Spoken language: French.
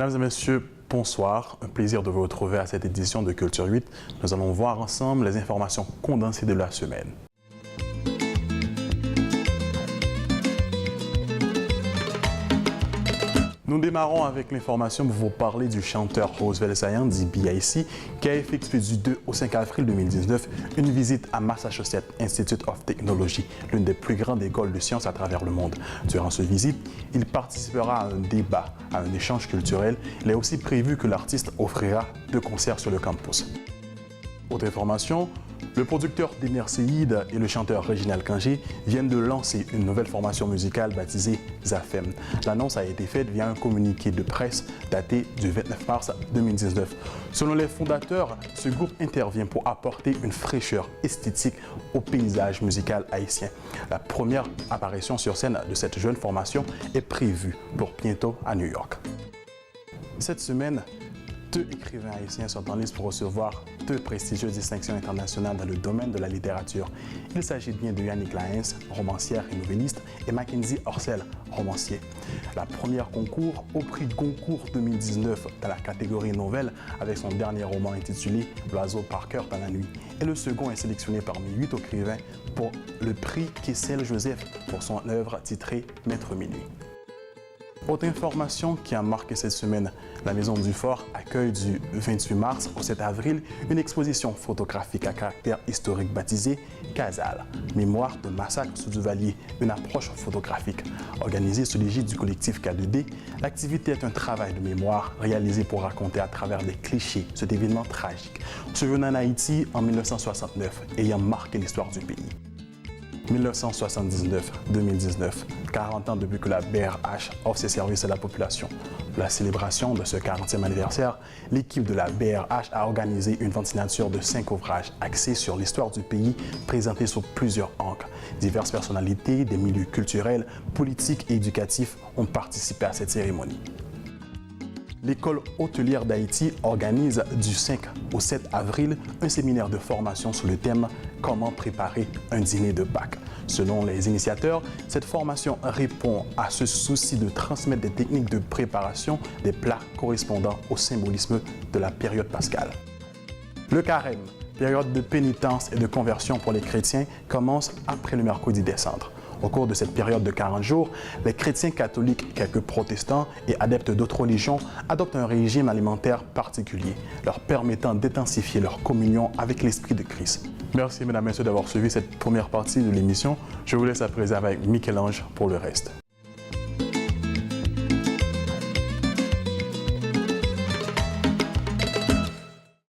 Mesdames et messieurs, bonsoir. Un plaisir de vous retrouver à cette édition de Culture 8. Nous allons voir ensemble les informations condensées de la semaine. Nous démarrons avec l'information pour vous parler du chanteur Roosevelt Saillant, dit BIC, qui a effectué du 2 au 5 avril 2019 une visite à Massachusetts Institute of Technology, l'une des plus grandes écoles de sciences à travers le monde. Durant cette visite, il participera à un débat, à un échange culturel. Il est aussi prévu que l'artiste offrira 2 concerts sur le campus. Autre information, le producteur Demir Seyid et le chanteur Réginald Kangé viennent de lancer une nouvelle formation musicale baptisée Zafem. L'annonce a été faite via un communiqué de presse daté du 29 mars 2019. Selon les fondateurs, ce groupe intervient pour apporter une fraîcheur esthétique au paysage musical haïtien. La première apparition sur scène de cette jeune formation est prévue pour bientôt à New York. Cette semaine, 2 écrivains haïtiens sont en liste pour recevoir 2 prestigieuses distinctions internationales dans le domaine de la littérature. Il s'agit bien de Yannick Laens, romancière et nouvelliste, et Mackenzie Orsel, romancier. La première concourt au prix Goncourt 2019 dans la catégorie nouvelle avec son dernier roman intitulé L'oiseau par cœur dans la nuit. Et le second est sélectionné parmi 8 écrivains pour le prix Kessel Joseph pour son œuvre titrée Maître Minuit. Autre information qui a marqué cette semaine, la Maison du Fort accueille du 28 mars au 7 avril une exposition photographique à caractère historique baptisée Casal, mémoire de massacre sous Duvalier, une approche photographique. Organisée sous l'égide du collectif K2D, l'activité est un travail de mémoire réalisé pour raconter à travers des clichés cet événement tragique, survenu en Haïti en 1969, ayant marqué l'histoire du pays. 1979-2019, 40 ans depuis que la BRH offre ses services à la population. Pour la célébration de ce 40e anniversaire, l'équipe de la BRH a organisé une vente signature de 5 ouvrages axés sur l'histoire du pays, présentés sous plusieurs angles. Diverses personnalités des milieux culturels, politiques et éducatifs ont participé à cette cérémonie. L'École hôtelière d'Haïti organise du 5 au 7 avril un séminaire de formation sur le thème « Comment préparer un dîner de Pâques ». Selon les initiateurs, cette formation répond à ce souci de transmettre des techniques de préparation des plats correspondant au symbolisme de la période pascale. Le carême, période de pénitence et de conversion pour les chrétiens, commence après le mercredi des Cendres. Au cours de cette période de 40 jours, les chrétiens catholiques, quelques protestants et adeptes d'autres religions adoptent un régime alimentaire particulier, leur permettant d'intensifier leur communion avec l'Esprit de Christ. Merci mesdames et messieurs d'avoir suivi cette première partie de l'émission. Je vous laisse à présent avec Michel-Ange pour le reste.